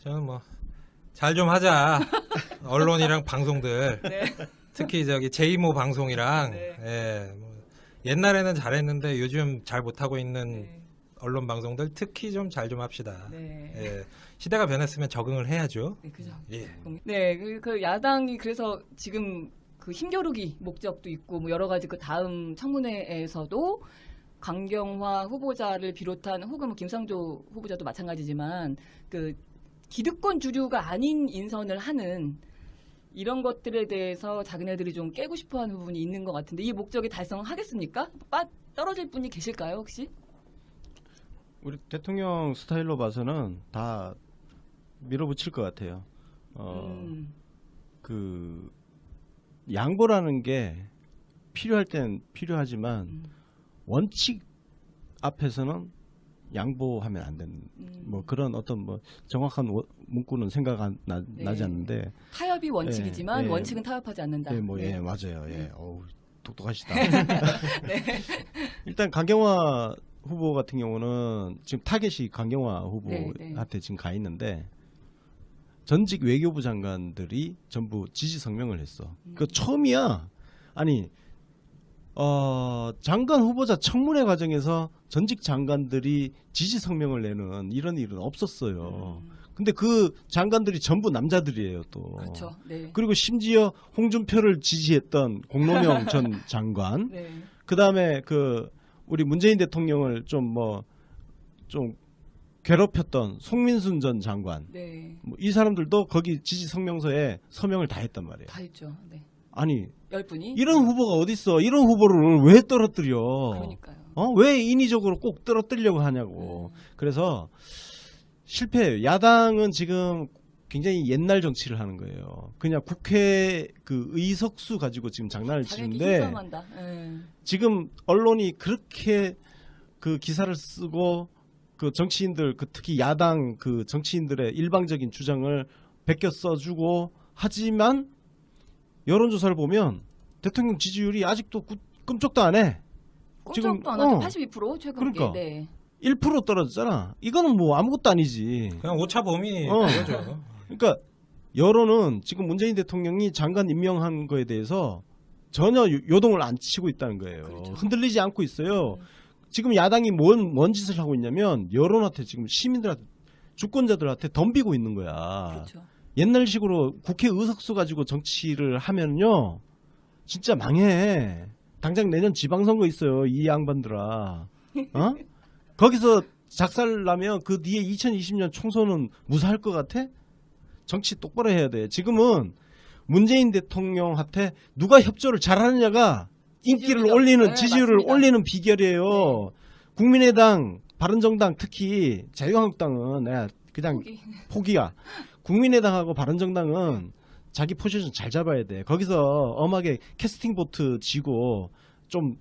저는 뭐 잘 좀 하자. 언론이랑 방송들. 네. 특히 저기 제이모 방송이랑 네. 예, 뭐 옛날에는 잘했는데 요즘 잘 못하고 있는 네. 언론 방송들 특히 좀 잘 좀 합시다. 네. 예, 시대가 변했으면 적응을 해야죠. 네, 그죠. 예. 네, 그 야당이 그래서 지금 그 힘겨루기 목적도 있고 뭐 여러 가지 그 다음 청문회에서도 강경화 후보자를 비롯한 혹은 뭐 김상조 후보자도 마찬가지지만 그 기득권 주류가 아닌 인선을 하는 이런 것들에 대해서 자기네들이 좀 깨고 싶어하는 부분이 있는 것 같은데 이 목적이 달성하겠습니까? 떨어질 분이 계실까요 혹시? 우리 대통령 스타일로 봐서는 다 밀어붙일 것 같아요. 그 양보라는 게 필요할 땐 필요하지만 원칙 앞에서는 양보하면 안 되는 뭐 그런 어떤 뭐 정확한 문구는 생각 네. 나지 않는데 타협이 원칙이지만 예, 예. 원칙은 타협하지 않는다. 예, 뭐, 네. 예, 맞아요. 예. 어우, 똑똑하시다. 네. 일단 강경화 후보 같은 경우는 지금 타겟이 강경화 후보한테 네, 네. 지금 가 있는데 전직 외교부 장관들이 전부 지지 성명을 했어. 그 처음이야. 아니, 장관 후보자 청문회 과정에서 전직 장관들이 지지 성명을 내는 이런 일은 없었어요. 근데 그 장관들이 전부 남자들이에요, 또. 그렇죠. 네. 그리고 심지어 홍준표를 지지했던 공로명 전 장관, 네. 그 다음에 그 우리 문재인 대통령을 좀 괴롭혔던 송민순 전 장관, 네. 뭐 이 사람들도 거기 지지 성명서에 서명을 다 했단 말이에요. 다 했죠. 네. 아니 10분이? 이런 후보가 어딨어? 이런 후보를 왜 떨어뜨려? 그러니까요. 왜 인위적으로 꼭 떨어뜨리려고 하냐고. 그래서 실패해요. 야당은 지금 굉장히 옛날 정치를 하는 거예요. 그냥 국회 그 의석수 가지고 지금 장난을 자기 치는데 힘싸움한다. 지금 언론이 그렇게 그 기사를 쓰고 그 정치인들 그 특히 야당 그 정치인들의 일방적인 주장을 베껴 써주고 하지만 여론조사를 보면 대통령 지지율이 아직도 끔찍도 안 해. 꼼짝도 안 하죠. 82% 최근 그러니까. 게. 네. 1% 떨어졌잖아. 이거는 뭐 아무것도 아니지. 그냥 오차 범위 어. 그거죠. 그러니까 여론은 지금 문재인 대통령이 장관 임명한 거에 대해서 전혀 요동을 안 치고 있다는 거예요. 그렇죠. 흔들리지 않고 있어요. 지금 야당이 뭔 짓을 하고 있냐면 여론한테 지금 시민들한테 주권자들한테 덤비고 있는 거야. 그렇죠. 옛날식으로 국회 의석수 가지고 정치를 하면요 진짜 망해. 당장 내년 지방선거 있어요. 이 양반들아. 어? 거기서 작살나면 그 뒤에 2020년 총선은 무사할 것 같아? 정치 똑바로 해야 돼. 지금은 문재인 대통령한테 누가 협조를 잘하느냐가 인기를 지지율이죠. 올리는 네, 지지율을 맞습니다. 올리는 비결이에요. 네. 국민의당, 바른정당 특히 자유한국당은 그냥 포기야. 국민의당하고 바른정당은 자기 포지션 잘 잡아야 돼. 거기서 엄하게 캐스팅 보트 지고 좀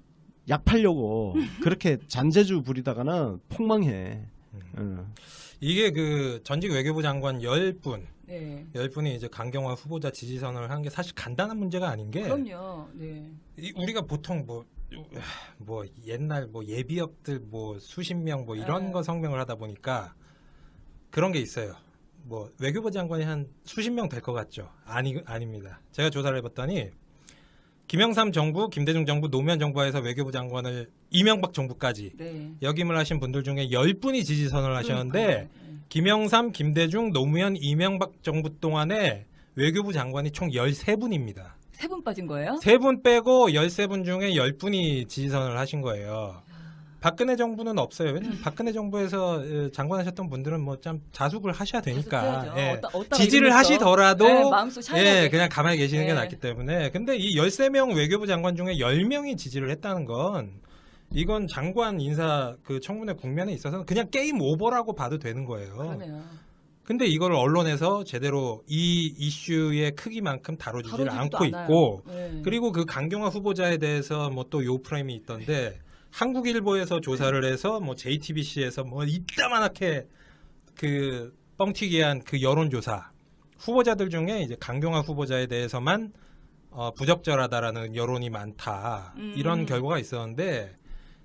약팔려고 그렇게 잔재주 부리다가는 폭망해. 이게 그 전직 외교부 장관 10분, 네. 10분이 이제 강경화 후보자 지지 선언을 한 게 사실 간단한 문제가 아닌 게 그럼요. 네. 우리가 보통 뭐 옛날 뭐 예비역들 뭐 수십 명 뭐 이런 네. 거 성명을 하다 보니까 그런 게 있어요. 뭐 외교부 장관이 한 수십 명 될 것 같죠? 아닙니다. 제가 조사를 해봤더니 김영삼 정부, 김대중 정부, 노무현 정부에서 외교부 장관을 이명박 정부까지 네. 역임을 하신 분들 중에 10분이 지지 선언을 하셨는데 그러니까요. 네. 김영삼, 김대중, 노무현, 이명박 정부 동안에 외교부 장관이 총 13분입니다. 3분 빠진 거예요? 3분 빼고 13분 중에 10분이 지지 선언을 하신 거예요. 박근혜 정부는 없어요. 왜냐면 박근혜 정부에서 장관하셨던 분들은 뭐 좀 자숙을 하셔야 되니까 자숙해야죠. 예. 어디다가 지지를 이러면서. 하시더라도 네, 마음속 차이나게. 예, 그냥 가만히 계시는 게 네. 낫기 때문에 근데 이 13명 외교부 장관 중에 10명이 지지를 했다는 건 이건 장관 인사 그 청문회 국면에 있어서는 그냥 게임 오버라고 봐도 되는 거예요. 그러네요. 근데 이걸 언론에서 제대로 이 이슈의 크기만큼 다뤄주질 다뤄지지도 않고 않아요. 있고 네. 그리고 그 강경화 후보자에 대해서 뭐 또 요프레임이 있던데 한국일보에서 조사를 해서 뭐 JTBC에서 뭐 이따만하게 그 뻥튀기한 그 여론조사 후보자들 중에 이제 강경화 후보자에 대해서만 부적절하다라는 여론이 많다 이런 결과가 있었는데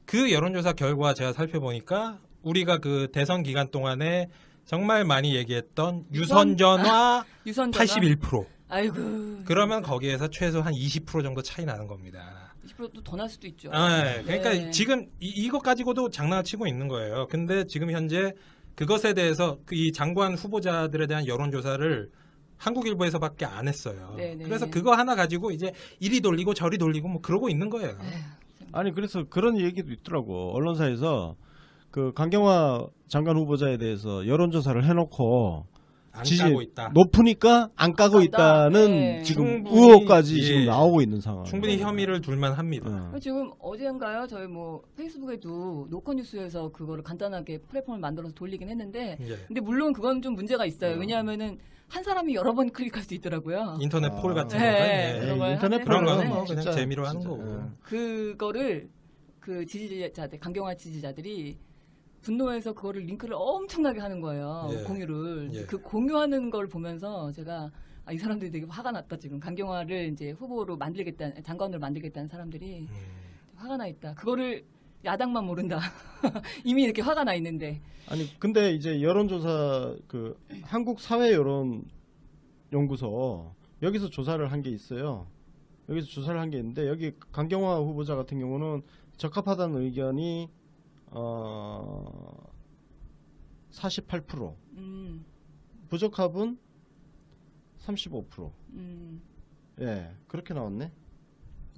그 여론조사 결과 제가 살펴보니까 우리가 그 대선 기간 동안에 정말 많이 얘기했던 유선전화 유선전화. 81%. 아이고. 그러면 거기에서 최소 한 20% 정도 차이 나는 겁니다. 20%도 더 날 수도 있죠. 그러니까 네. 지금 이것 가지고도 장난을 치고 있는 거예요. 근데 지금 현재 그것에 대해서 이 장관 후보자들에 대한 여론조사를 한국일보에서밖에 안 했어요. 네네. 그래서 그거 하나 가지고 이제 이리 돌리고 저리 돌리고 뭐 그러고 있는 거예요. 에휴, 아니 그래서 그런 얘기도 있더라고. 언론사에서 그 강경화 장관 후보자에 대해서 여론조사를 해놓고 안 지지 까고 있다. 높으니까 안 까고 깐다. 있다는 네. 지금 충분히, 의혹까지 예. 지금 나오고 있는 상황. 충분히 혐의를 둘만 합니다. 지금 어제인가요? 저희 뭐 페이스북에도 노컷뉴스에서 그거를 간단하게 플랫폼을 만들어서 돌리긴 했는데, 예. 근데 물론 그건 좀 문제가 있어요. 왜냐하면은 한 사람이 여러 번 클릭할 수 있더라고요. 인터넷 폴 같은 네, 거가 네. 예. 그런 걸 인터넷 하는 그런 폴은 거는 뭐 네. 그냥 진짜, 재미로 하는 진짜, 거고. 그거를 그 지지자들, 강경화 지지자들이 분노해서 그거를 링크를 엄청나게 하는 거예요. 예. 공유를. 예. 그 공유하는 걸 보면서 제가 이 사람들이 되게 화가 났다 지금. 강경화를 이제 후보로 만들겠다는, 장관으로 만들겠다는 사람들이 화가 나 있다. 그거를 야당만 모른다. 이미 이렇게 화가 나 있는데. 아니 근데 이제 여론조사 그 한국 사회 여론 연구소 여기서 조사를 한 게 있어요. 여기서 조사를 한 게 있는데 여기 강경화 후보자 같은 경우는 적합하다는 의견이 48%, 부적합은 35%. 예, 그렇게 나왔네.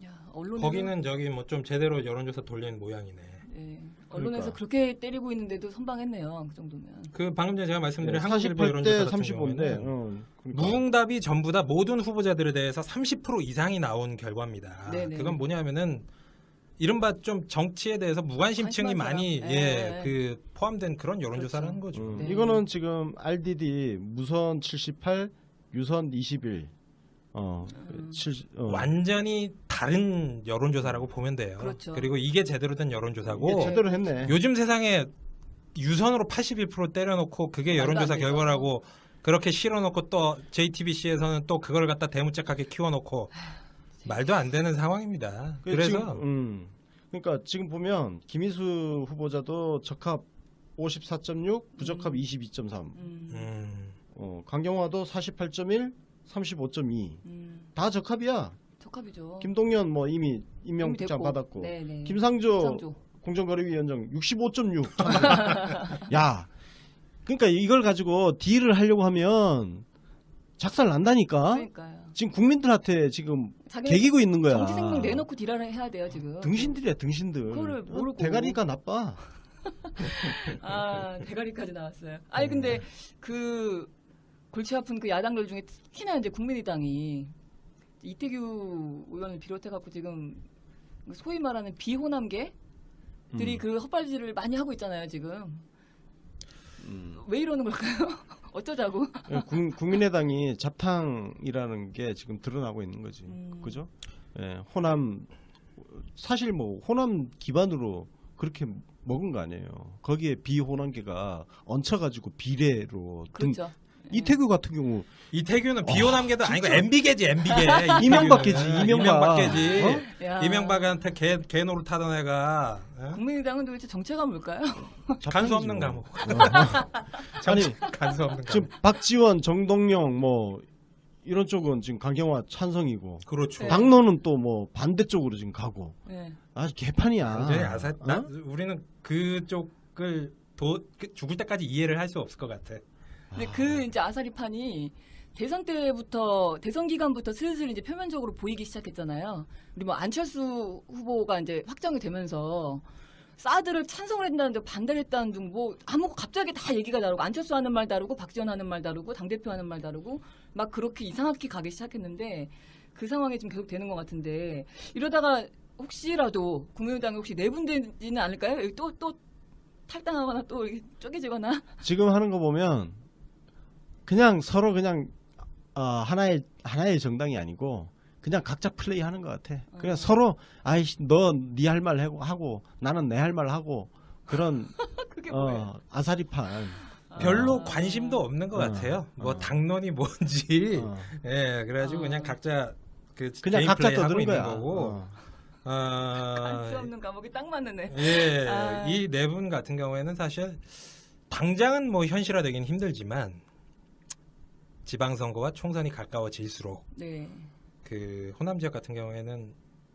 야, 언론에서, 거기는 저기 뭐 좀 제대로 여론조사 돌리는 모양이네. 네, 언론에서 그러니까. 그렇게 때리고 있는데도 선방했네요. 그 정도면. 그 방금 전에 제가 말씀드린 한국일보 48대 여론조사 같은 35인데 경우에는 그러니까. 무응답이 전부 다 모든 후보자들에 대해서 30% 이상이 나온 결과입니다. 네네. 그건 뭐냐면은 이른바 좀 정치에 대해서 무관심층이 관심한 많이 사람. 예, 그 포함된 그런 여론조사라는 그렇죠. 거죠. 네. 이거는 지금 RDD 무선 78, 유선 21. 완전히 다른 여론조사라고 보면 돼요. 그렇죠. 그리고 이게 제대로 된 여론조사고 이게 제대로 했네. 요즘 세상에 유선으로 81% 때려놓고 그게 말도 여론조사 안 되죠. 결과라고 그렇게 실어놓고 또 JTBC에서는 또 그걸 갖다 대문짝하게 키워놓고 말도 안 되는 상황입니다. 그래서 그러니까 지금 보면 김희수 후보자도 적합 54.6, 부적합 22.3. 강경화도 48.1, 35.2. 다 적합이야. 적합이죠. 김동연 뭐 이미 임명 이미 특장 됐고. 받았고. 네네. 김상조 공정거래위원장 65.6. 야, 그러니까 이걸 가지고 딜을 하려고 하면 작살 난다니까. 그러니까요. 지금 국민들한테 지금 자기네 개기고 있는 거야. 정치 생명 내놓고 딜을 해야 돼요 지금. 등신들이야 등신들. 그거를 모르고. 대가리가 나빠. 대가리까지 나왔어요. 아니 근데 그 골치 아픈 그 야당들 중에 특히나 이제 국민의당이 이태규 의원을 비롯해갖고 지금 소위 말하는 비호남계들이 그 헛발질을 많이 하고 있잖아요 지금. 왜 이러는 걸까요? 어쩌자고? 국민의당이 잡탕이라는 게 지금 드러나고 있는 거지. 그죠? 예, 호남 사실 뭐 호남 기반으로 그렇게 먹은 거 아니에요. 거기에 비호남계가 얹혀가지고 비례로 그렇죠. 이태규 같은 경우 이태규는 비호남계도 아니고 MB계지 MB계. 이명박계지, 이명박계지. 야. 이명박한테 개 노릇 하던 애가 국민의당은 도대체 정체가 뭘까요? 간수 없는 감옥. 아니 간수 없는 지금 감옥. 박지원, 정동영 뭐 이런 쪽은 지금 강경화 찬성이고 그렇죠. 네. 박노는 또 뭐 반대쪽으로 지금 가고 네. 아주 개판이야. 완전히 아사. 어? 우리는 그쪽을 죽을 때까지 이해를 할 수 없을 것 같아. 근데 그 이제 아사리판이 대선 때부터 대선 기간부터 슬슬 이제 표면적으로 보이기 시작했잖아요. 우리 뭐 안철수 후보가 이제 확정이 되면서 사드를 찬성을 한다는데 반대를 했다는 등 뭐 갑자기 다 얘기가 다르고 안철수 하는 말 다르고 박지원 하는 말 다르고 당대표 하는 말 다르고 막 그렇게 이상하게 가기 시작했는데 그 상황이 지금 계속 되는 것 같은데 이러다가 혹시라도 국민의당이 혹시 내분되지는 않을까요? 여기 또 탈당하거나 또 이렇게 쪼개지거나. 지금 하는 거 보면 그냥 서로 그냥 하나의 정당이 아니고 그냥 각자 플레이 하는 것 같아. 그냥 서로 아이씨 너 네 할 말 하고 나는 내 할 말 하고 그런 그게 뭐예요? 아사리판. 별로 관심도 없는 것 같아요. 뭐 당론이 뭔지. 예, 그래가지고 그냥 각자 그냥 개인 각자 플레이 하고 떠드는 있는 거야. 거고. 알 수 없는 과목이 딱 맞는 애. 예, 이 네 분 같은 경우에는 사실 당장은 뭐 현실화되기는 힘들지만 지방선거와 총선이 가까워질수록 네. 그 호남 지역 같은 경우에는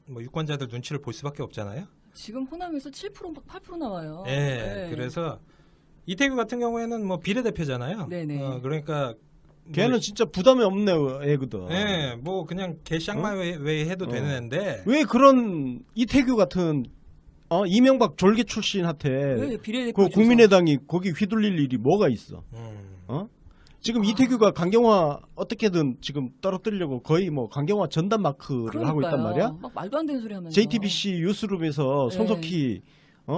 뭐 유권자들 눈치를 볼 수밖에 없잖아요. 지금 호남에서 7% 막 8% 나와요. 예. 네. 그래서 이태규 같은 경우에는 뭐 비례대표잖아요. 네네. 그러니까 걔는 진짜 부담이 없네 애거든. 예, 뭐 그냥 개쌍마 외에 해도 되는 애인데 왜 그런 이태규 같은 이명박 졸개 출신한테 왜 비례대표 그 국민의당이 거기 휘둘릴 일이 뭐가 있어? 지금 이태규가 강경화 어떻게든 지금 떨어뜨리려고 거의 뭐 강경화 전담 마크를 하고 있단 말이야. 막 말도 안 되는 소리 하면서. JTBC 뉴스룸에서 네.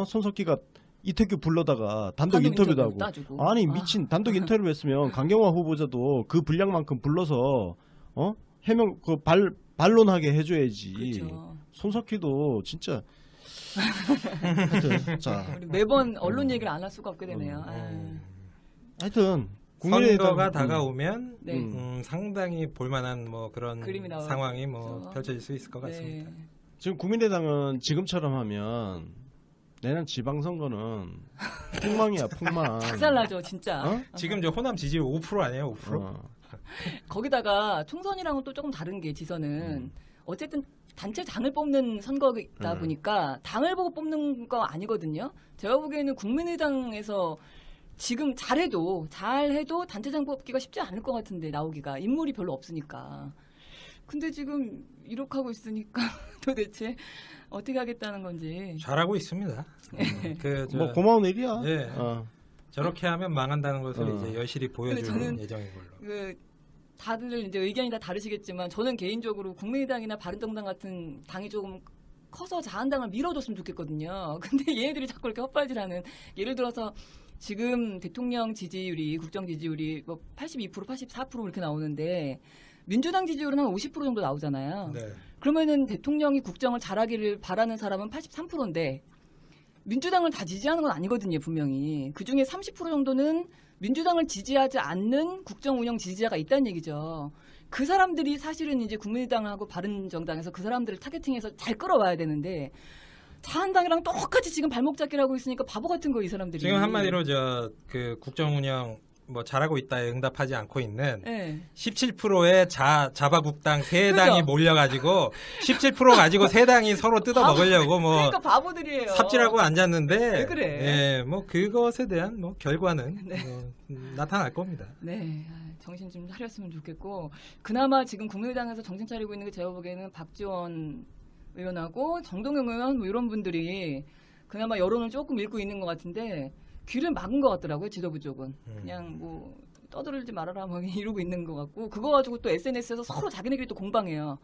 손석희가 이태규 불러다가 단독 단독 인터뷰도 인터뷰 하고. 따주고. 아니 미친 단독 인터뷰 했으면 강경화 후보자도 그 분량만큼 불러서 해명 그 반론하게 해줘야지. 그렇죠. 손석희도 진짜 하여튼 자 우리 매번 언론 얘기를 안 할 수가 없게 되네요. 아유. 하여튼 선거가 다가오면 네. 상당히 볼만한 뭐 그런 그림이 나오죠. 상황이 뭐 펼쳐질 수 있을 것 같습니다. 네. 지금 국민의당은 지금처럼 하면 내년 지방선거는 폭망이야 폭망. 작살나죠 진짜. 지금 저 호남 지지율 5% 아니에요? 5%? 거기다가 총선이랑은 또 조금 다른 게 지선은 어쨌든 단체장을 뽑는 선거이다 보니까 당을 보고 뽑는 거 아니거든요. 제가 보기에는 국민의당에서 지금 잘해도 단체장 뽑기가 쉽지 않을 것 같은데 나오기가 인물이 별로 없으니까. 근데 지금 이렇게 하고 있으니까 도대체 어떻게 하겠다는 건지. 잘하고 있습니다. 뭐 고마운 일이야. 예. 저렇게 하면 망한다는 것을 이제 여실히 근데 보여줄 저는 예정인 걸로. 다들 이제 의견이 다 다르시겠지만 저는 개인적으로 국민의당이나 바른정당 같은 당이 조금 커서 자한당을 밀어줬으면 좋겠거든요. 근데 얘네들이 자꾸 이렇게 헛발질하는 예를 들어서 지금 대통령 지지율이 국정 지지율이 뭐 82%, 84% 이렇게 나오는데 민주당 지지율은 한 50% 정도 나오잖아요. 네. 그러면은 대통령이 국정을 잘하기를 바라는 사람은 83%인데 민주당을 다 지지하는 건 아니거든요, 분명히. 그중에 30% 정도는 민주당을 지지하지 않는 국정 운영 지지자가 있다는 얘기죠. 그 사람들이 사실은 이제 국민의당하고 바른정당에서 그 사람들을 타겟팅해서 잘 끌어와야 되는데 자한당이랑 똑같이 지금 발목 잡기를 하고 있으니까 바보 같은 거 이 사람들이. 지금 한마디로 그 국정 운영 뭐 잘하고 있다에 응답하지 않고 있는 네. 17%의 자바국당 세 그죠? 당이 몰려가지고 17% 가지고 세 당이 서로 뜯어 먹으려고 뭐 그러니까 바보들이에요. 삽질하고 앉았는데 왜 그래? 예, 뭐 그것에 대한 뭐 결과는 뭐 나타날 겁니다. 네, 정신 좀 차렸으면 좋겠고 그나마 지금 국민의당에서 정신 차리고 있는 게 제가 보기에는 박지원 의원하고 정동영 의원 뭐 이런 분들이 그나마 여론을 조금 읽고 있는 것 같은데 귀를 막은 것 같더라고요, 지도부 쪽은. 그냥 뭐 떠들지 말아라 뭐 이러고 있는 것 같고 그거 가지고 또 SNS에서 서로 자기네끼리 또 공방해요.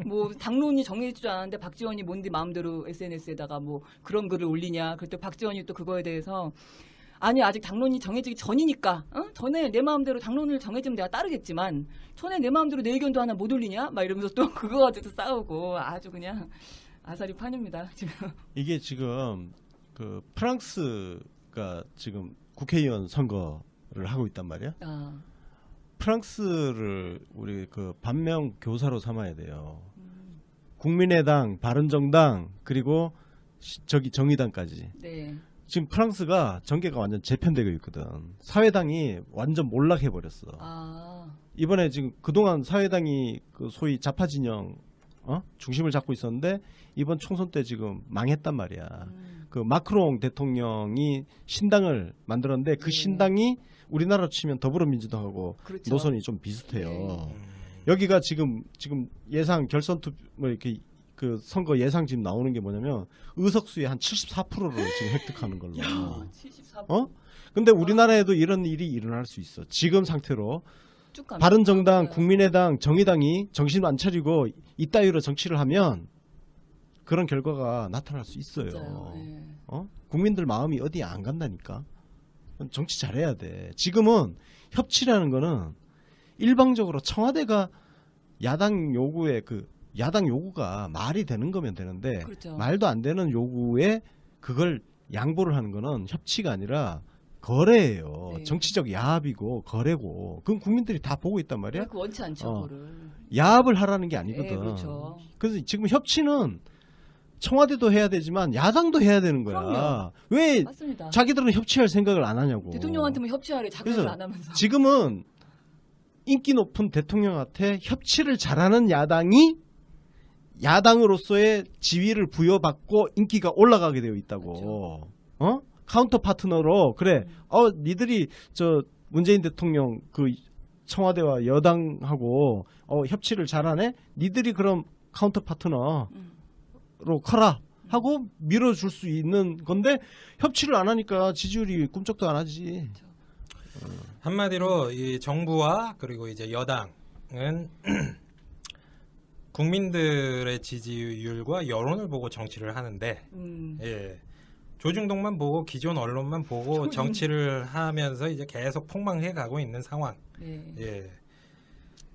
뭐 당론이 정해지지 않았는데 박지원이 뭔데 마음대로 SNS에다가 뭐 그런 글을 올리냐. 그랬더니 박지원이 또 그거에 대해서 아니 아직 당론이 정해지기 전이니까 전에 내 마음대로 당론을 정해지면 내가 따르겠지만 전에 내 마음대로 내 의견도 하나 못 올리냐 막 이러면서 또 그거 가지고 싸우고 아주 그냥 아사리 판입니다 지금. 이게 지금 그 프랑스가 지금 국회의원 선거를 하고 있단 말이야. 프랑스를 우리 그 반면 교사로 삼아야 돼요. 국민의당, 바른정당 그리고 저기 정의당까지. 네. 지금 프랑스가 전개가 완전 재편되고 있거든. 사회당이 완전 몰락해 버렸어. 이번에 지금 그동안 사회당이 그 소위 좌파 진영 중심을 잡고 있었는데 이번 총선 때 지금 망했단 말이야. 그 마크롱 대통령이 신당을 만들었는데 그 신당이 우리나라로 치면 더불어민주당하고 그렇죠. 노선이 좀 비슷해요. 여기가 지금 예상 결선 투표 뭐 이렇게 그 선거 예상 지금 나오는 게 뭐냐면 의석수의 한 74%를 지금 획득하는 걸로. 74%. 근데 우리나라에도 이런 일이 일어날 수 있어. 지금 상태로 쭉 가면. 바른정당, 국민의당, 정의당이 정신 안 차리고 이따위로 정치를 하면 그런 결과가 나타날 수 있어요. 진짜요. 네. 국민들 마음이 어디에 안 간다니까. 정치 잘해야 돼. 지금은 협치라는 거는 일방적으로 청와대가 야당 요구에 야당 요구가 말이 되는 거면 되는데 그렇죠. 말도 안 되는 요구에 그걸 양보를 하는 거는 협치가 아니라 거래예요. 네. 정치적 야합이고 거래고 그건 국민들이 다 보고 있단 말이야. 그 원치 않죠, 그거를. 야합을 하라는 게 아니거든. 네, 그렇죠. 그래서 지금 협치는 청와대도 해야 되지만 야당도 해야 되는 거야. 그럼요. 왜 맞습니다. 자기들은 협치할 생각을 안 하냐고. 대통령한테만 협치하래 자기는 그래서 안 하면서. 지금은 인기 높은 대통령한테 협치를 잘하는 야당이 야당으로서의 지위를 부여받고 인기가 올라가게 되어 있다고. 어? 카운터 파트너로 그래. 니들이 저 문재인 대통령 그 청와대와 여당하고 협치를 잘하네. 니들이 그럼 카운터 파트너로 커라 하고 밀어줄 수 있는 건데 협치를 안 하니까 지지율이 꿈쩍도 안 하지. 한마디로 이 정부와 그리고 이제 여당은 국민들의 지지율과 여론을 보고 정치를 하는데 예. 조중동만 보고 기존 언론만 보고 정치를 하면서 이제 계속 폭망해 가고 있는 상황. 네. 예.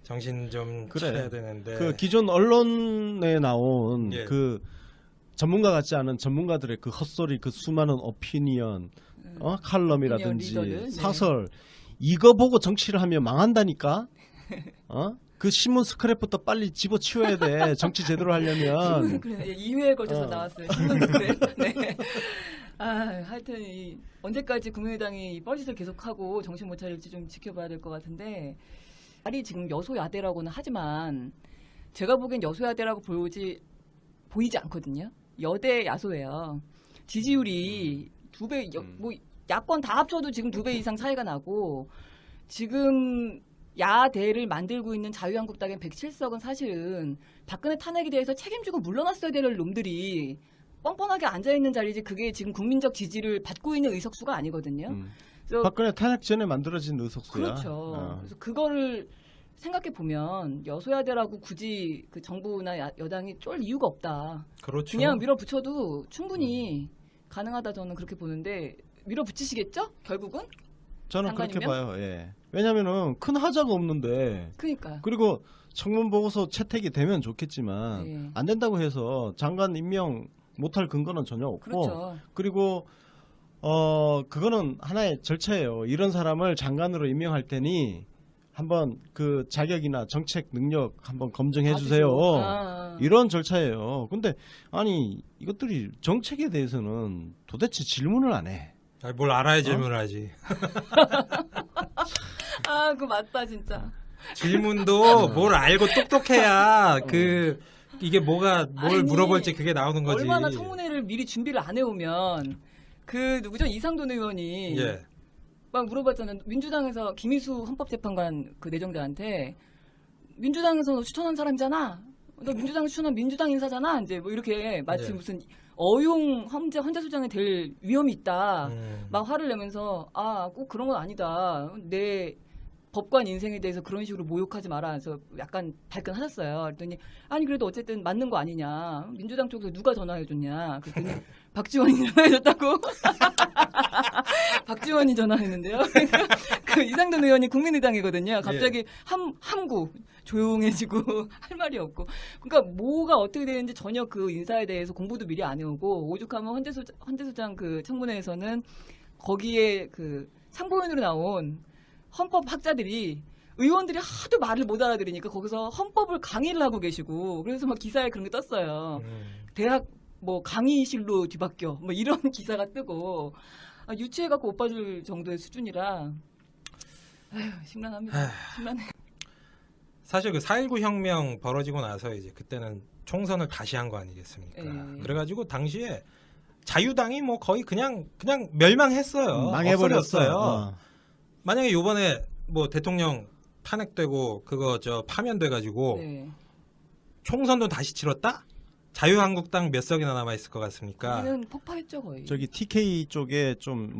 정신 좀 그래. 차려야 되는데. 그 기존 언론에 나온 예. 그 전문가 같지 않은 전문가들의 그 헛소리, 그 수많은 오피니언, 칼럼이라든지 오피니언 리더들, 사설 이거 보고 정치를 하면 망한다니까. 그 신문 스크랩부터 빨리 집어치워야 돼. 정치 제대로 하려면. 그래, 2회에 걸쳐서 나왔어요. 신문 스크랩. 네. 하여튼 언제까지 국민의당이 이 뻘짓을 계속하고 정신 못 차릴지 좀 지켜봐야 될 것 같은데 말이 지금 여소야대라고는 하지만 제가 보기엔 여소야대라고 보이지 않거든요. 여대 야소예요. 지지율이 2배, 뭐 야권 다 합쳐도 지금 2배 이상 차이가 나고 지금 야대를 만들고 있는 자유한국당의 107석은 사실은 박근혜 탄핵에 대해서 책임지고 물러났어야 될 놈들이 뻔뻔하게 앉아있는 자리지 그게 지금 국민적 지지를 받고 있는 의석수가 아니거든요. 그래서 박근혜 탄핵 전에 만들어진 의석수야. 그렇죠. 그래서 그거를 생각해 보면 여소야대라고 굳이 그 정부나 여당이 쫄 이유가 없다. 그렇죠. 그냥 밀어붙여도 충분히 가능하다 저는 그렇게 보는데 밀어붙이시겠죠? 결국은? 저는 그렇게 장관이면? 봐요. 예. 왜냐면은 큰 하자가 없는데. 그러니까. 그리고 청문 보고서 채택이 되면 좋겠지만 네. 안 된다고 해서 장관 임명 못할 근거는 전혀 없고. 그렇죠. 그리고 그거는 하나의 절차예요. 이런 사람을 장관으로 임명할 테니 한번 그 자격이나 정책 능력 한번 검증해 주세요. 이런 절차예요. 근데 아니 이것들이 정책에 대해서는 도대체 질문을 안 해. 뭘 알아야 질문을 하지. 그거 맞다 진짜. 질문도 뭘 알고 똑똑해야 이게 뭘 아니, 물어볼지 그게 나오는 거지. 얼마나 청문회를 미리 준비를 안 해오면 그 누구죠 이상돈 의원이 예. 막 물어봤잖아요. 민주당에서 김희수 헌법재판관 그 내정자한테 민주당에서 너 추천한 사람이잖아. 너 민주당 추천한 민주당 인사잖아. 이제 뭐 이렇게 마치 예. 무슨 어용 헌재소장이 될 위험이 있다. 막 화를 내면서 꼭 그런 건 아니다. 내 법관 인생에 대해서 그런 식으로 모욕하지 마라. 그래서 약간 발끈하셨어요. 그랬더니 아니 그래도 어쨌든 맞는 거 아니냐. 민주당 쪽에서 누가 전화해줬냐. 그랬더니 박지원이 전화해줬다고. 박지원이 전화했는데요. 그 이상돈 의원이 국민의당이거든요. 갑자기 함구 조용해지고 할 말이 없고. 그러니까 뭐가 어떻게 되는지 전혀 그 인사에 대해서 공부도 미리 안 해오고 오죽하면 헌재소장 그 청문회에서는 거기에 그 참고인으로 나온 헌법 학자들이 의원들이 하도 말을 못 알아들으니까 거기서 헌법을 강의를 하고 계시고 그래서 막 기사에 그런 게 떴어요. 대학 뭐 강의실로 뒤바뀌어 뭐 이런 기사가 뜨고 유치해갖고 오빠 줄 정도의 수준이라 심란합니다. 심란해. 사실 그 4.19 혁명 벌어지고 나서 이제 그때는 총선을 다시 한 거 아니겠습니까? 그래가지고 당시에 자유당이 뭐 거의 그냥 멸망했어요. 망해버렸어요. 만약에 요번에 뭐 대통령 탄핵되고 그거 파면돼가지고 네. 총선도 다시 치렀다? 자유한국당 몇 석이나 남아 있을 것 같습니까? 거기는 폭파했죠 거의. 저기 TK 쪽에 좀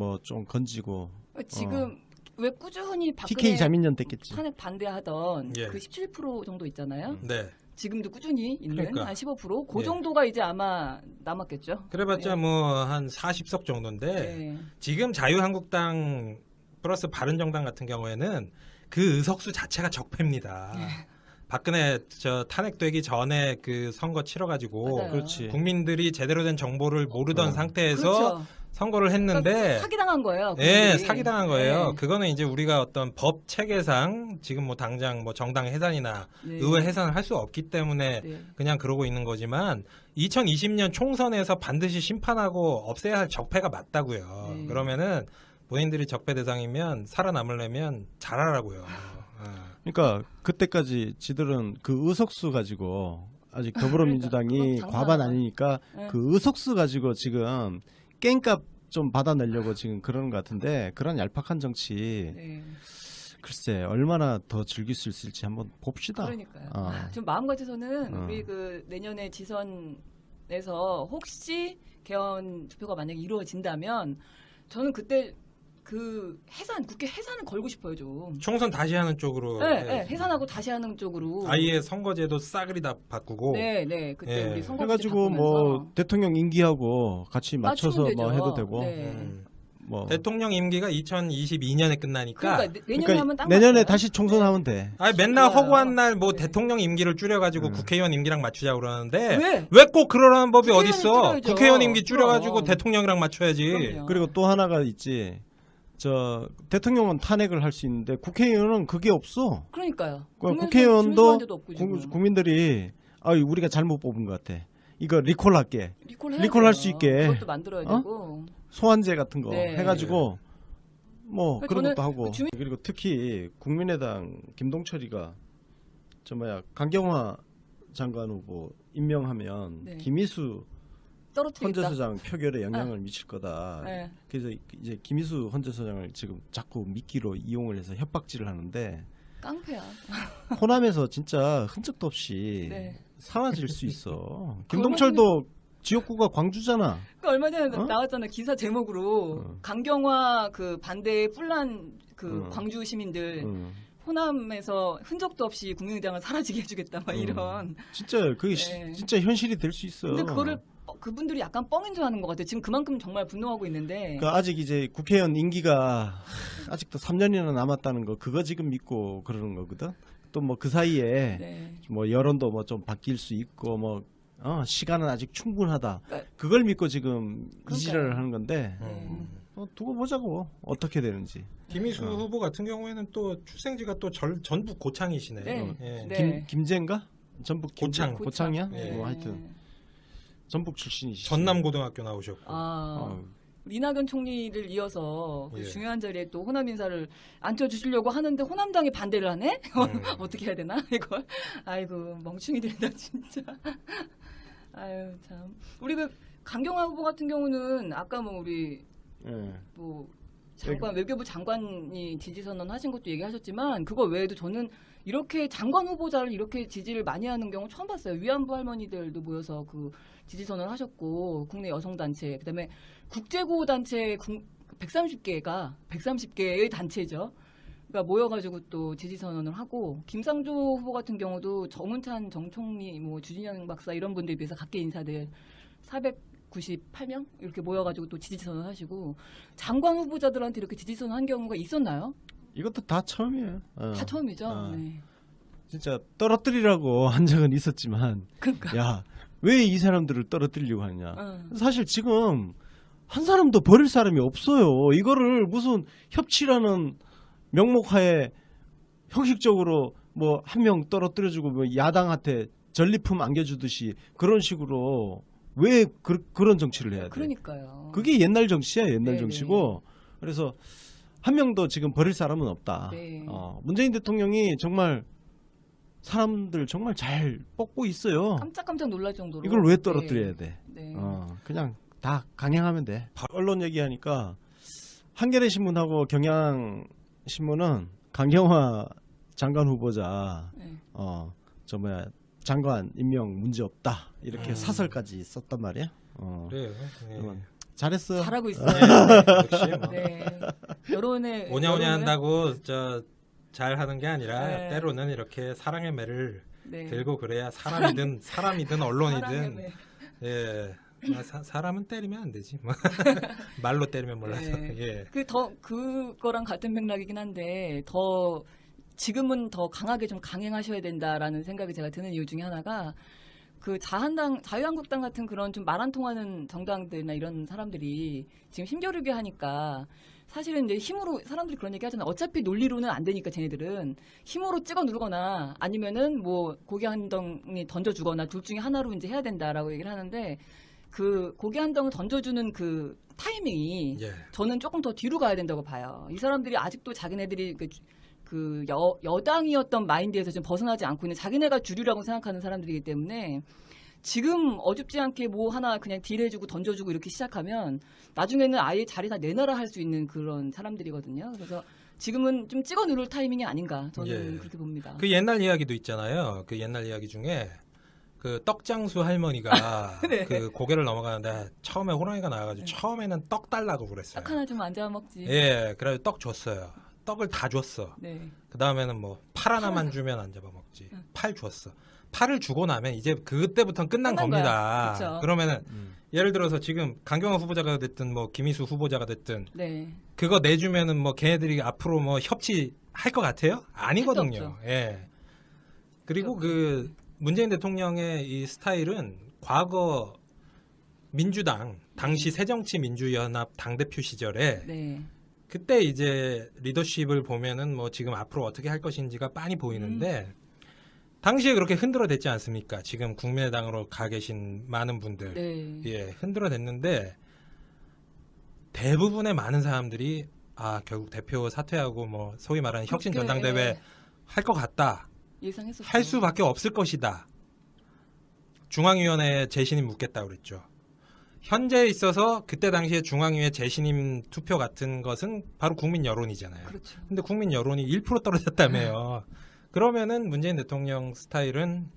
건지고. 지금 왜 꾸준히 박근혜 TK 자민련 됐겠지. 탄핵 반대하던 예. 그 17% 정도 있잖아요. 네. 지금도 꾸준히 있는 그러니까. 한 15%? 그 예. 정도가 이제 아마 남았겠죠. 그래봤자 뭐 한 40석 정도인데 네. 지금 자유한국당 플러스 바른정당 같은 경우에는 그 의석수 자체가 적폐입니다. 박근혜 탄핵되기 전에 그 선거 치러가지고 맞아요. 그렇지. 국민들이 제대로 된 정보를 모르던 상태에서 그렇죠. 선거를 했는데 그러니까 사기당한 거예요. 예, 그분들이. 사기당한 거예요. 네. 그거는 이제 우리가 어떤 법 체계상 지금 뭐 당장 뭐 정당 해산이나 네. 의회 해산을 할 수 없기 때문에 네. 그냥 그러고 있는 거지만 2020년 총선에서 반드시 심판하고 없애야 할 적폐가 맞다고요. 네. 그러면은 본인들이 적폐 대상이면 살아남으려면 잘하라고요. 아. 그러니까 그때까지 지들은 그 의석수 가지고 아직 더불어민주당이 그러니까, 그건 과반 장난 아니니까 네. 그 의석수 가지고 지금 깽값 좀 받아내려고 지금 그러는 것 같은데 그런 얄팍한 정치 네. 글쎄 얼마나 더 즐길 수 있을지 한번 봅시다. 그러니까요. 어. 좀 마음 같아서는 어. 우리 그 내년에 지선에서 혹시 개헌 투표가 만약에 이루어진다면 저는 그때 그 해산 국회 해산을 걸고 싶어요 좀. 총선 다시 하는 쪽으로 네, 네, 해산하고 다시 하는 쪽으로. 아예 선거제도 싸그리 다 바꾸고 네, 네. 그때 예. 우리 선거 해가지고 뭐 대통령 임기하고 같이 맞춰서 맞추면 뭐 되죠. 해도 되고 네. 뭐 대통령 임기가 2022년에 끝나니까 그러니까 내년에 그러니까 하면 딱 내년에 맞아요. 다시 총선하면 돼. 아니 맨날 좋아요. 허구한 날 뭐 네. 대통령 임기를 줄여가지고 국회의원 임기랑 맞추자 그러는데 왜? 꼭 그러라는 법이 국회의원이 어딨어? 줄여야죠. 국회의원 임기 줄여가지고 그럼. 대통령이랑 맞춰야지. 그럼요. 그리고 또 하나가 있지. 저 대통령은 탄핵을 할 수 있는데 국회의원은 그게 없어. 그러니까요. 그러니까 국회의원도 주민들한테도 없고 지금. 국민들이 아 우리가 잘못 뽑은 것 같아. 이거 리콜할게. 리콜할 수 있게. 그것도 만들어야 어? 되고. 소환제 같은 거 네. 해가지고 뭐 그런 저는 것도 하고 주민- 그리고 특히 국민의당 김동철이가 저 뭐야 강경화 장관 후보 임명하면 네. 김희수 떨어뜨리겠다. 헌재소장 표결에 영향을 미칠 거다. 네. 그래서 이제 김희수 헌재소장을 지금 자꾸 미끼로 이용을 해서 협박질을 하는데 깡패야. 호남에서 진짜 흔적도 없이 네. 사라질 수 있어. 김동철도 지역구가 광주잖아. 그러니까 얼마 전에 어? 나왔잖아 기사 제목으로 어. 강경화 그 반대에 뿔난 그 어. 광주 시민들 응. 호남에서 흔적도 없이 국민의당을 사라지게 해주겠다 막 이런. 진짜 그게 네. 진짜 현실이 될 수 있어. 근데 그거를 그분들이 약간 뻥인 줄 아는 것 같아요. 지금 그만큼 정말 분노하고 있는데. 그러니까 아직 이제 국회의원 임기가 아직도 3년이나 남았다는 거 그거 지금 믿고 그러는 거거든. 또 뭐 그 사이에 네. 뭐 여론도 뭐 좀 바뀔 수 있고 뭐 시간은 아직 충분하다. 그러니까- 그걸 믿고 지금 이지랄을 그러니까요. 하는 건데 음. 두고 보자고 어떻게 되는지. 김희수 후보 같은 경우에는 또 출생지가 또 전북 고창이시네. 네. 예. 네. 김제인가? 전북 고창. 고창이야? 네. 뭐 하여튼 전북 출신이시. 전남고등학교 나오셨고. 아. 이낙연 총리를 이어서 그 예. 중요한 자리에 또 호남 인사를 앉혀주시려고 하는데 호남당이 반대를 하네? 어떻게 해야 되나 이걸? 아이고 멍충이들이다 진짜. 아유 참. 우리 그 강경화 후보 같은 경우는 아까 뭐 우리 예. 뭐 장관 외교부 장관이 지지 선언하신 것도 얘기하셨지만 그거 외에도 저는 이렇게 장관 후보자를 이렇게 지지를 많이 하는 경우 처음 봤어요. 위안부 할머니들도 모여서 그 지지 선언을 하셨고 국내 여성 단체 그다음에 국제구호 단체 130개의 단체죠. 그러니까 모여가지고 또 지지 선언을 하고 김상조 후보 같은 경우도 정운찬 정 총리 뭐 주진영 박사 이런 분들에 비해서 각계 인사들 498명 이렇게 모여가지고 또 지지 선언하시고 장관 후보자들한테 이렇게 지지 선언한 경우가 있었나요? 이것도 다 처음이에요. 다 처음이죠. 어. 네. 진짜 떨어뜨리라고 한 적은 있었지만 그러니까. 야 왜 이 사람들을 떨어뜨리려고 하냐. 어. 사실 지금 한 사람도 버릴 사람이 없어요. 이거를 무슨 협치라는 명목하에 형식적으로 뭐 한 명 떨어뜨려주고 뭐 야당한테 전리품 안겨주듯이 그런 식으로 왜 그런 정치를 해야 돼? 그러니까요. 그게 옛날 정치야, 옛날 네네. 정치고. 그래서 한 명도 지금 버릴 사람은 없다. 네. 문재인 대통령이 정말 사람들 정말 잘 뽑고 있어요. 깜짝깜짝 놀랄 정도로. 이걸 왜 떨어뜨려야 돼? 네. 그냥 다 강행하면 돼. 언론 얘기하니까 한겨레 신문하고 경향신문은 강경화 장관 후보자 네. 저 뭐야 장관 임명 문제 없다 이렇게 사설까지 썼단 말이야. 그래요. 예. 그러면 잘했어. 잘하고 있어요. 역시 뭐. 네. 여론에 오냐오냐 여론을- 한다고 잘하는 게 아니라 네. 때로는 이렇게 사랑의 매를 네. 들고 그래야 사람이든 사랑의 언론이든 매. 예. 사람은 때리면 안 되지. 뭐. 말로 때리면 몰라서. 네. 예. 그거랑 같은 맥락이긴 한데 지금은 더 강하게 좀 강행하셔야 된다라는 생각이 제가 드는 이유 중에 하나가 그 자유한국당 같은 그런 좀 말 안 통하는 정당들이나 이런 사람들이 지금 힘겨루게 하니까 사실은 이제 힘으로 사람들이 그런 얘기 하잖아요. 어차피 논리로는 안 되니까 쟤네들은 힘으로 찍어 누르거나 아니면은 뭐 고기 한 덩이 던져주거나 둘 중에 하나로 이제 해야 된다라고 얘기를 하는데 그 고기 한 덩을 던져주는 그 타이밍이 예. 저는 조금 더 뒤로 가야 된다고 봐요. 이 사람들이 아직도 자기네들이 그 여당이었던 마인드에서 좀 벗어나지 않고 있는 자기네가 주류라고 생각하는 사람들이기 때문에 지금 어줍지 않게 뭐 하나 그냥 딜해주고 던져주고 이렇게 시작하면 나중에는 아예 자리 다 내놔라 할 수 있는 그런 사람들이거든요. 그래서 지금은 좀 찍어 누를 타이밍이 아닌가 저는 예. 그렇게 봅니다. 그 옛날 이야기도 있잖아요. 그 옛날 이야기 중에 그 떡장수 할머니가 네. 그 고개를 넘어가는데 처음에 호랑이가 나와가지고 처음에는 떡 달라고 그랬어요. 딱 하나 좀 앉아 먹지. 예, 그래서 떡 줬어요. 떡을 다 줬어. 네. 그 다음에는 뭐 팔 하나만 주면 안 잡아먹지. 팔 줬어. 팔을 주고 나면 이제 그때부터는 끝난 끝난 겁니다. 거야. 그쵸. 그러면은 예를 들어서 지금 강경화 후보자가 됐든 뭐 김희수 후보자가 됐든 네. 그거 내주면은 뭐 걔네들이 앞으로 뭐 협치할 것 같아요? 아니거든요. 없죠. 예. 그리고 그 문재인 대통령의 이 스타일은 과거 민주당 당시 새정치민주연합 당대표 시절에 네. 그때 이제 리더십을 보면은 뭐 지금 앞으로 어떻게 할 것인지가 빤히 보이는데 당시에 그렇게 흔들어댔지 않습니까? 지금 국민의당으로 가 계신 많은 분들. 네. 예, 흔들어댔는데 대부분의 많은 사람들이 아, 결국 대표 사퇴하고 뭐 소위 말하는 혁신 그렇게, 전당대회 예. 할 것 같다. 예상했었죠. 할 수밖에 없을 것이다. 중앙위원회에 재신임 묻겠다 그랬죠. 현재에 있어서 그때 당시에 중앙위에 재신임 투표 같은 것은 바로 국민 여론이잖아요. 그렇죠. 근데 국민 여론이 1% 떨어졌다며요. 그러면은 문재인 대통령 스타일은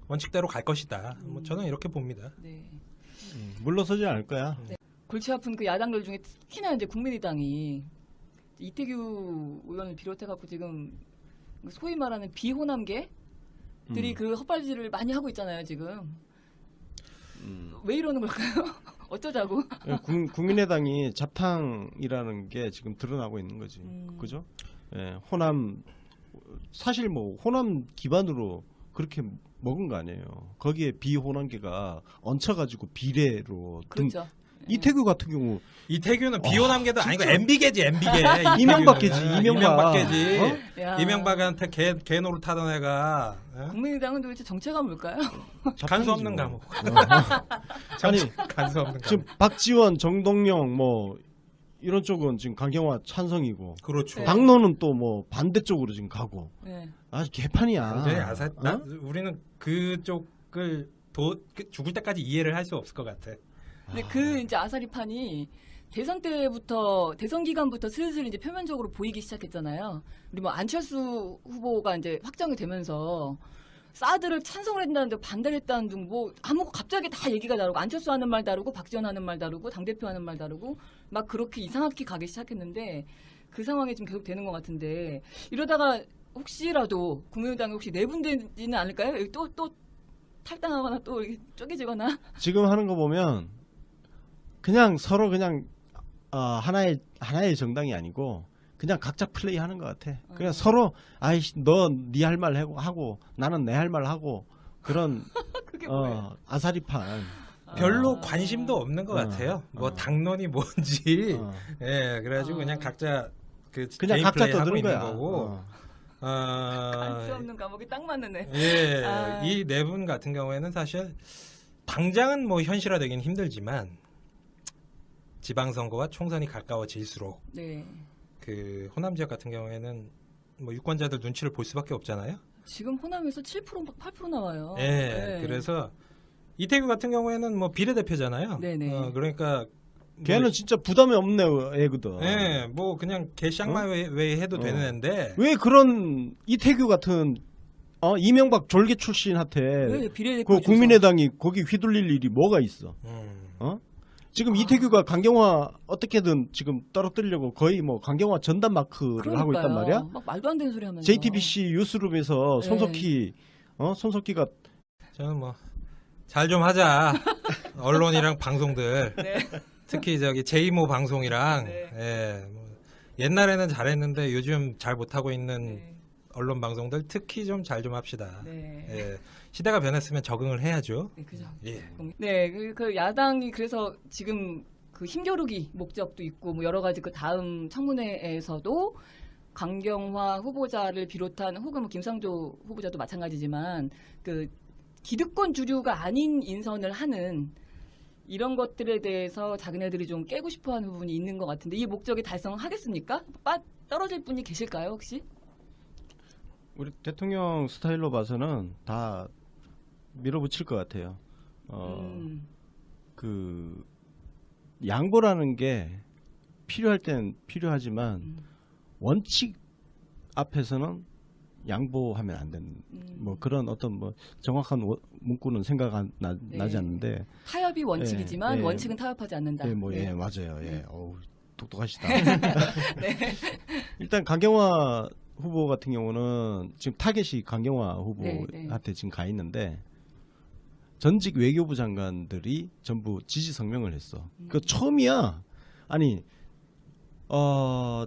원칙대로 갈 것이다. 뭐 저는 이렇게 봅니다. 네. 물러서지 않을 거야. 골치 아픈 그 야당들 중에 특히나 이제 국민의당이 이태규 의원을 비롯해갖고 지금 소위 말하는 비호남계들이 그 헛발질을 많이 하고 있잖아요, 지금. 왜 이러는 걸까요? 어쩌자고? 국민의당이 잡탕이라는 게 지금 드러나고 있는 거지. 그죠? 예, 호남 사실 뭐 호남 기반으로 그렇게 먹은 거 아니에요. 거기에 비호남계가 얹혀가지고 비례로 그렇죠. 이태규 같은 경우 이태규는 비호남계도 아니고 MB계지, MB계. 이명박계지, 이명박계지. 야. 이명박한테 개 노릇하던 애가 국민의당은 도대체 정체가 뭘까요? 간수 없는 감옥. 아니 간수 없는 지금 감옥. 박지원, 정동영 뭐 이런 쪽은 지금 강경화 찬성이고 그렇죠. 네. 박노는 또 뭐 반대쪽으로 지금 가고 네. 아주 개판이야. 완전히 아사. 어? 우리는 그쪽을 죽을 때까지 이해를 할 수 없을 것 같아. 근데 그 이제 아사리판이 대선 때부터 대선 기간부터 슬슬 이제 표면적으로 보이기 시작했잖아요. 우리 뭐 안철수 후보가 이제 확정이 되면서 사드를 찬성을 했다는데 반대를 했다는 등 뭐 갑자기 다 얘기가 다르고 안철수 하는 말 다르고 박지원 하는 말 다르고 당대표 하는 말 다르고 막 그렇게 이상하게 가기 시작했는데 그 상황이 지금 계속 되는 것 같은데 이러다가 혹시라도 국민의당이 혹시 내분되지는 않을까요? 여기 또 탈당하거나 또 이렇게 쪼개지거나. 지금 하는 거 보면 그냥 서로 그냥 하나의 정당이 아니고 그냥 각자 플레이 하는 것 같아. 그냥 서로 아이씨 너 네 할 말 하고 나는 내 할 말 하고 그런 그게 뭐예요? 아사리판. 별로 관심도 없는 것 같아요. 뭐 당론이 뭔지. 예, 그래가지고 그냥 각자 그냥 개인 각자 플레이 하고 떠드는 있는 거야. 거고. 알 수 없는 과목이 딱 맞는 애. 예, 아. 이 네 분 같은 경우에는 사실 당장은 뭐 현실화되긴 힘들지만 지방선거와 총선이 가까워질수록 네. 그 호남 지역 같은 경우에는 뭐 유권자들 눈치를 볼 수밖에 없잖아요. 지금 호남에서 7% 막 8% 나와요. 예, 네. 그래서 이태규 같은 경우에는 뭐 비례대표잖아요. 네네. 그러니까 걔는 진짜 부담이 없네 애거든. 예, 뭐 그냥 개 쌍마 왜 해도 되는 애인데 왜 그런 이태규 같은 이명박 졸개 출신한테 왜 비례대표 그 국민의당이 거기 휘둘릴 일이 뭐가 있어? 지금 이태규가 강경화 어떻게든 지금 떨어뜨리려고 거의 뭐 강경화 전담 마크를 하고 있단 말이야. 막 말도 안 되는 소리 하면서. JTBC 뉴스룸에서 네. 손석희가 저는 뭐 잘 좀 하자. 언론이랑 방송들. 네. 특히 저기 제이모 방송이랑 네. 예, 뭐 옛날에는 잘했는데 요즘 잘 못하고 있는 네. 언론 방송들 특히 좀 잘 좀 합시다. 네. 예. 시대가 변했으면 적응을 해야죠. 네, 그죠. 예. 네, 그 야당이 그래서 지금 그 힘겨루기 목적도 있고 뭐 여러 가지 그 다음 청문회에서도 강경화 후보자를 비롯한 혹은 뭐 김상조 후보자도 마찬가지지만 그 기득권 주류가 아닌 인선을 하는 이런 것들에 대해서 자기네들이 좀 깨고 싶어하는 부분이 있는 것 같은데 이 목적이 달성하겠습니까? 떨어질 분이 계실까요 혹시? 우리 대통령 스타일로 봐서는 다 밀어붙일 것 같아요. 그 양보라는 게 필요할 땐 필요하지만 원칙 앞에서는 양보하면 안 되는 뭐 그런 어떤 뭐 정확한 문구는 생각 네. 나지 않는데 타협이 원칙이지만 예, 예. 원칙은 타협하지 않는다. 예, 뭐, 네. 예, 맞아요. 예. 어우, 똑똑하시다. 네. 일단 강경화 후보 같은 경우는 지금 타겟이 강경화 후보한테 네, 네. 지금 가 있는데 전직 외교부 장관들이 전부 지지 성명을 했어. 그 처음이야. 아니,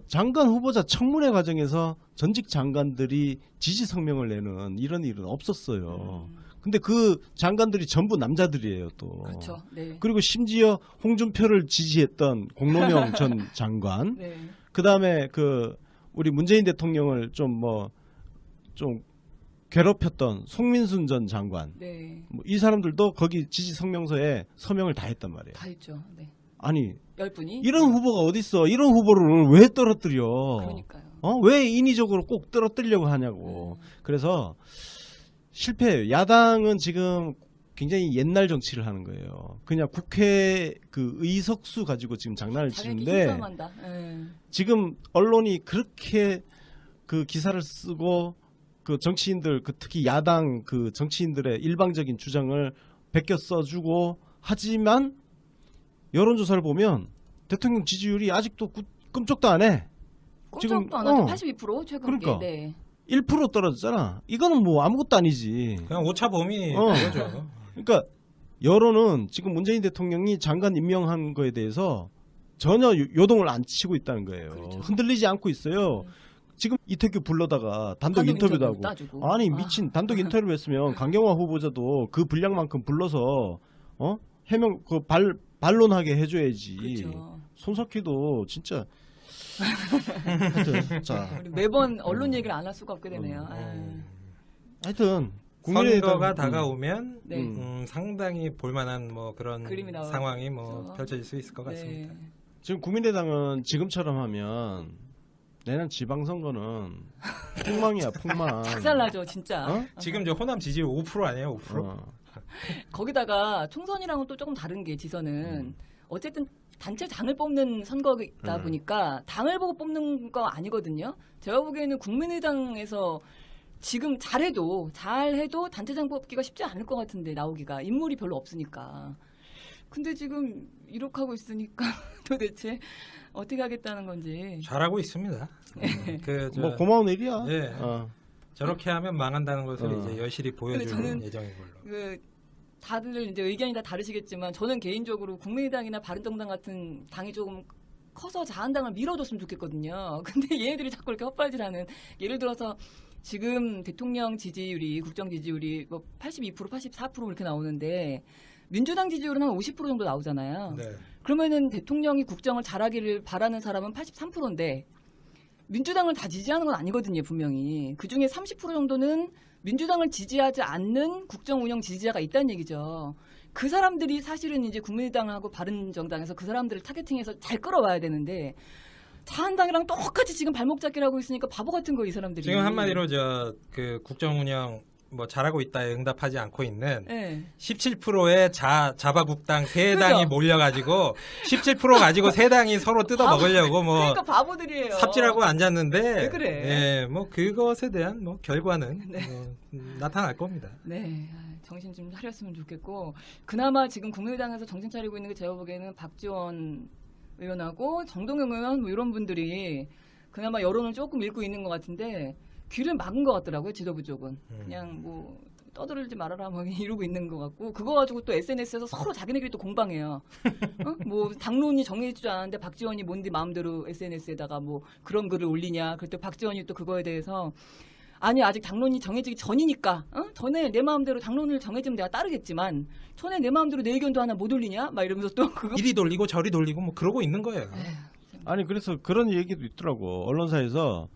장관 후보자 청문회 과정에서 전직 장관들이 지지 성명을 내는 이런 일은 없었어요. 근데 그 장관들이 전부 남자들이에요, 또. 그렇죠. 네. 그리고 심지어 홍준표를 지지했던 공로명 전 장관, 네. 그 다음에 그 우리 문재인 대통령을 좀 괴롭혔던 송민순 전 장관, 네. 뭐 이 사람들도 거기 지지 성명서에 서명을 다 했단 말이에요. 다 했죠. 네. 아니 10분이? 이런 후보가 어딨어? 이런 후보를 왜 떨어뜨려? 그러니까요. 왜 인위적으로 꼭 떨어뜨리려고 하냐고. 그래서 실패해요. 야당은 지금 굉장히 옛날 정치를 하는 거예요. 그냥 국회 그 의석수 가지고 지금 장난을 자기 치는데 힘싸움한다. 지금 언론이 그렇게 그 기사를 쓰고 그 정치인들 그 특히 야당 그 정치인들의 일방적인 주장을 베껴 써주고 하지만 여론조사를 보면 대통령 지지율이 아직도 끔찍도 안 해. 꼼짝도 안 하죠. 82% 최근 그러니까. 게. 네. 1% 떨어졌잖아. 이거는 뭐 아무것도 아니지. 그냥 오차 범위 어. 그거죠. 그러니까 여론은 지금 문재인 대통령이 장관 임명한 거에 대해서 전혀 요동을 안 치고 있다는 거예요. 그렇죠. 흔들리지 않고 있어요. 지금 이태규 불러다가 단독 인터뷰도 하고. 따주고. 아니 미친 단독 인터뷰 했으면 강경화 후보자도 그 분량만큼 불러서 해명 그 반론하게 해줘야지. 그렇죠. 손석희도 진짜 하여튼 자 우리 매번 언론 얘기를 안 할 수가 없게 되네요. 아유. 하여튼 선거가 다가오면 네. 상당히 볼만한 뭐 그런 그림이 나오죠. 상황이 뭐 그렇죠. 펼쳐질 수 있을 것 같습니다. 네. 지금 국민의당은 지금처럼 하면 내년 지방선거는 폭망이야 폭망. 작살나죠, 진짜. 어? 지금 저 호남 지지율 5% 아니에요? 5%? 거기다가 총선이랑은 또 조금 다른 게 지선은 어쨌든 단체장을 뽑는 선거이다 보니까 당을 보고 뽑는 거 아니거든요. 제가 보기에는 국민의당에서 지금 잘해도 단체장 뽑기가 쉽지 않을 것 같은데 나오기가 인물이 별로 없으니까. 근데 지금 이렇게 하고 있으니까 도대체 어떻게 하겠다는 건지. 잘하고 있습니다. 뭐 고마운 일이야. 예. 저렇게 하면 망한다는 것을 이제 여실히 근데 보여주는 저는 예정인 걸로. 다들 이제 의견이 다 다르시겠지만 저는 개인적으로 국민의당이나 바른정당 같은 당이 조금 커서 자한당을 밀어줬으면 좋겠거든요. 근데 얘네들이 자꾸 이렇게 헛발질하는 예를 들어서 지금 대통령 지지율이 국정 지지율이 뭐 82%, 84% 이렇게 나오는데 민주당 지지율은 한 50% 정도 나오잖아요. 네. 그러면은 대통령이 국정을 잘하기를 바라는 사람은 83%인데 민주당을 다 지지하는 건 아니거든요, 분명히. 그중에 30% 정도는 민주당을 지지하지 않는 국정 운영 지지자가 있다는 얘기죠. 그 사람들이 사실은 이제 국민의당하고 바른정당에서 그 사람들을 타겟팅해서 잘 끌어와야 되는데 자한당이랑 똑같이 지금 발목 잡기를 하고 있으니까 바보 같은 거 이 사람들이. 지금 한마디로 그 국정 운영 뭐 잘하고 있다에 응답하지 않고 있는 네. 17%의 자바국당 세 당이 그죠? 몰려가지고 17% 가지고 세 당이 서로 뜯어 먹으려고 뭐 그러니까 바보들이에요. 삽질하고 앉았는데 왜 그래? 예, 뭐 그것에 대한 뭐 결과는 뭐 나타날 겁니다. 네, 정신 좀 차렸으면 좋겠고 그나마 지금 국민의당에서 정신 차리고 있는 게 제가 보기에는 박지원 의원하고 정동영 의원 뭐 이런 분들이 그나마 여론을 조금 읽고 있는 것 같은데 귀를 막은 것 같더라고요, 지도부 쪽은. 그냥 뭐 떠들지 말아라 뭐 이러고 있는 것 같고 그거 가지고 또 SNS에서 서로 자기네끼리 또 공방해요. 뭐 당론이 정해지지 않았는데 박지원이 뭔데 마음대로 SNS에다가 뭐 그런 글을 올리냐. 그때 박지원이 또 그거에 대해서 아니 아직 당론이 정해지기 전이니까 전에 내 마음대로 당론을 정해지면 내가 따르겠지만 전에 내 마음대로 내 의견도 하나 못 올리냐 막 이러면서 또 그거 이리 돌리고 저리 돌리고 뭐 그러고 있는 거예요. 아니 그래서 그런 얘기도 있더라고. 언론사에서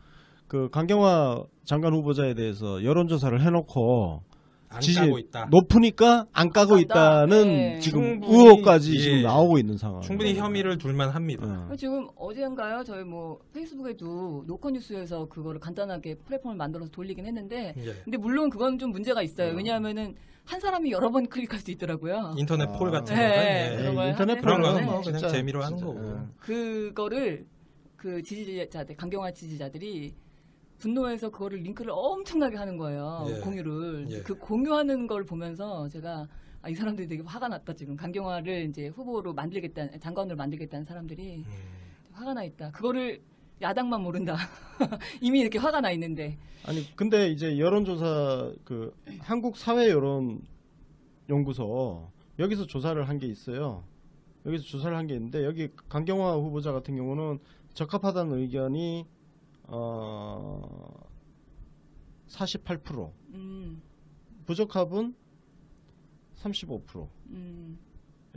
그 강경화 장관 후보자에 대해서 여론조사를 해놓고 안 지지 까고 있다. 높으니까 안 까고 깐다. 있다는 네. 지금 충분히, 의혹까지 예. 지금 나오고 있는 상황. 충분히 혐의를 둘만 합니다. 지금 어제인가요? 저희 뭐 페이스북에도 노컷뉴스에서 그거를 간단하게 플랫폼을 만들어서 돌리긴 했는데 예. 근데 물론 그건 좀 문제가 있어요. 왜냐하면은 한 사람이 여러 번 클릭할 수 있더라고요. 인터넷 폴 같은 네, 거가 네. 예. 그런 걸 인터넷 하는 그런 폴은 거는 뭐 네. 그냥 진짜, 재미로 하는 진짜, 거고. 그거를 그 지지자들 강경화 지지자들이 분노해서 그거를 링크를 엄청나게 하는 거예요. 예. 공유를. 예. 그 공유하는 걸 보면서 제가 이 사람들이 되게 화가 났다 지금. 강경화를 이제 후보로 만들겠다는 장관으로 만들겠다는 사람들이 화가 나 있다. 그거를 야당만 모른다. 이미 이렇게 화가 나 있는데. 아니 근데 이제 여론조사 그 한국 사회 여론 연구소 여기서 조사를 한 게 있어요. 여기서 조사를 한 게 있는데 여기 강경화 후보자 같은 경우는 적합하다는 의견이 48%, 부적합은 35%.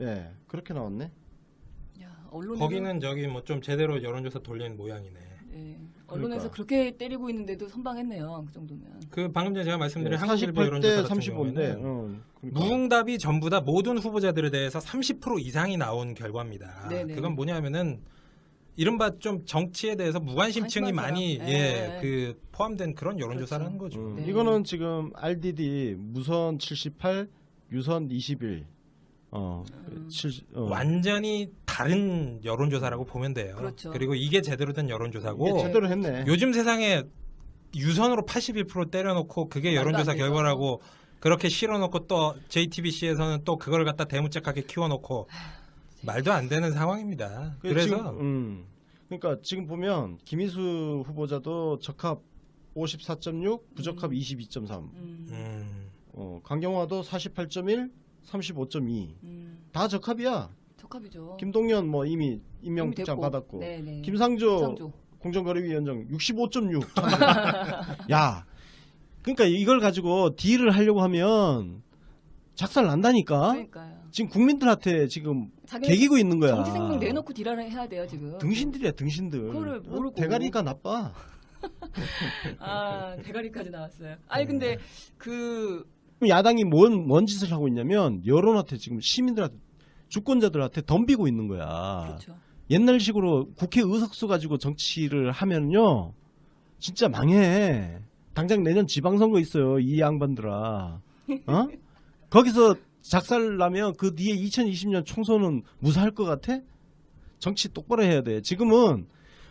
예, 그렇게 나왔네. 야, 언론에서 거기는 저기 뭐 좀 제대로 여론조사 돌리는 모양이네. 네, 언론에서 그러니까. 그렇게 때리고 있는데도 선방했네요. 그 정도면. 그 방금 전에 제가 말씀드린 네, 한국일보 48대 여론조사 같은 35인데 경우에는 그러니까. 무응답이 전부 다 모든 후보자들에 대해서 30% 이상이 나온 결과입니다. 네네. 그건 뭐냐면은 이른바 좀 정치에 대해서 무관심층이 관심한 많이 사람. 네. 그 포함된 그런 여론조사라는 그렇죠. 거죠. 네. 이거는 지금 RDD 무선 78, 유선 21. 완전히 다른 여론조사라고 보면 돼요. 그렇죠. 그리고 이게 제대로 된 여론조사고 이게 제대로 했네. 요즘 세상에 유선으로 81% 때려놓고 그게 말도 여론조사 안 되죠. 결과라고 그렇게 실어놓고 또 JTBC에서는 또 그걸 갖다 대문짝하게 키워놓고 말도 안 되는 상황입니다. 그래서 그러니까 지금 보면 김희수 후보자도 적합 54.6, 부적합 22.3. 강경화도 48.1, 35.2. 다 적합이야. 적합이죠. 김동연 뭐 이미 임명 이미 복장 됐고. 받았고. 네네. 김상조 공정거래위원장 65.6. 야, 그러니까 이걸 가지고 딜을 하려고 하면 작살 난다니까. 그러니까요. 지금 국민들한테 지금 자기네 개기고 있는 거야. 정치 생명 내놓고 딜을 해야 돼요 지금. 등신들이야 등신들. 그거를 모르고. 대가리가 나빠. 대가리까지 나왔어요. 아니 근데 그 야당이 뭔 짓을 하고 있냐면 여론한테 지금 시민들한테 주권자들한테 덤비고 있는 거야. 그렇죠. 옛날식으로 국회 의석수 가지고 정치를 하면요 진짜 망해. 당장 내년 지방선거 있어요 이 양반들아. 거기서 작살 나면 그 뒤에 2020년 총선은 무사할 것 같아? 정치 똑바로 해야 돼. 지금은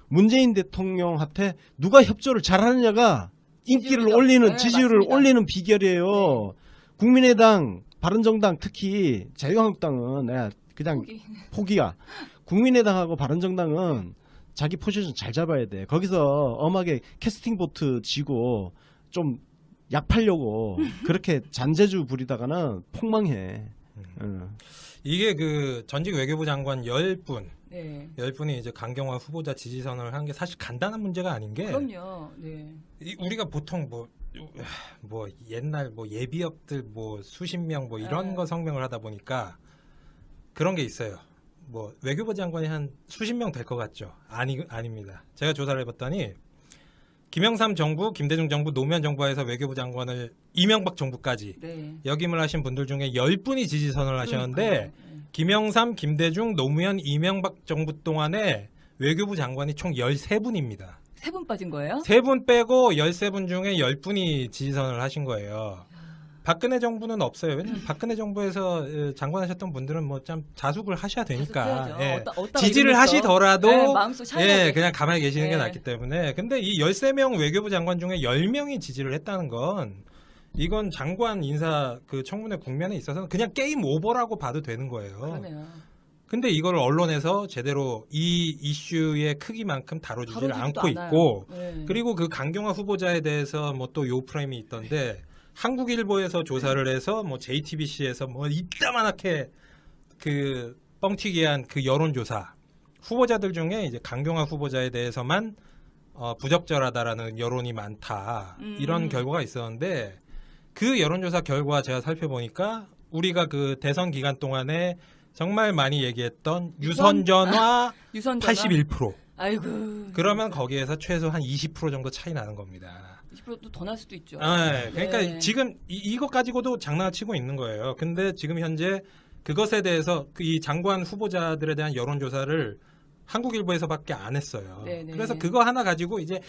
문재인 대통령한테 누가 협조를 잘하느냐가 인기를 지지율이죠. 올리는 네, 지지율을 맞습니다. 올리는 비결이에요. 네. 국민의당, 바른정당 특히 자유한국당은 그냥 포기야. 국민의당하고 바른정당은 자기 포지션 잘 잡아야 돼. 거기서 엄하게 캐스팅 보트 지고 좀 약팔려고 그렇게 잔재주 부리다가는 폭망해. 이게 그 전직 외교부 장관 10분, 네. 10분이 이제 강경화 후보자 지지선을 한 게 사실 간단한 문제가 아닌 게 그럼요. 네. 우리가 보통 뭐 옛날 뭐 예비역들 뭐 수십 명 뭐 이런 거 성명을 하다 보니까 그런 게 있어요. 뭐 외교부 장관이 한 수십 명 될 것 같죠? 아닙니다. 제가 조사를 해봤더니 김영삼 정부, 김대중 정부, 노무현 정부에서 외교부 장관을 이명박 정부까지 네. 역임을 하신 분들 중에 10분이 지지선을 하셨는데 그러니까요. 네. 김영삼, 김대중, 노무현, 이명박 정부 동안에 외교부 장관이 총 13분입니다. 3분 빠진 거예요? 3분 빼고 13분 중에 10분이 지지선을 하신 거예요. 박근혜 정부는 없어요. 왜냐면 박근혜 정부에서 장관하셨던 분들은 뭐 참 자숙을 하셔야 되니까 자숙해야죠. 예. 어디다가 지지를 얘기했어? 하시더라도 네, 마음속 차이나게. 예, 그냥 가만히 계시는 게 네. 낫기 때문에 근데 이 13명 외교부 장관 중에 10명이 지지를 했다는 건 이건 장관 인사 그 청문회 국면에 있어서는 그냥 게임 오버라고 봐도 되는 거예요. 그러네요. 근데 이걸 언론에서 제대로 이 이슈의 크기만큼 다뤄주질 다뤄지지도 않고 않아요. 있고 네. 그리고 그 강경화 후보자에 대해서 뭐 또 요프레임이 있던데 한국일보에서 조사를 해서 뭐 JTBC에서 뭐 이따만하게 그 뻥튀기한 그 여론조사 후보자들 중에 이제 강경화 후보자에 대해서만 부적절하다라는 여론이 많다. 이런 음. 결과가 있었는데 그 여론조사 결과 제가 살펴보니까 우리가 그 대선 기간 동안에 정말 많이 얘기했던 유선전화 유선전화. 81%. 아이고. 그러면 거기에서 최소 한 20% 정도 차이 나는 겁니다. 20%도 더 날 수도 있죠. 그러니까 네. 지금 이것 가지고도 장난을 치고 있는 거예요. 근데 지금 현재 그것에 대해서 이 장관 후보자들에 대한 여론조사를 한국일보에서밖에 안 했어요. 네네. 그래서 그거 하나 가지고 이제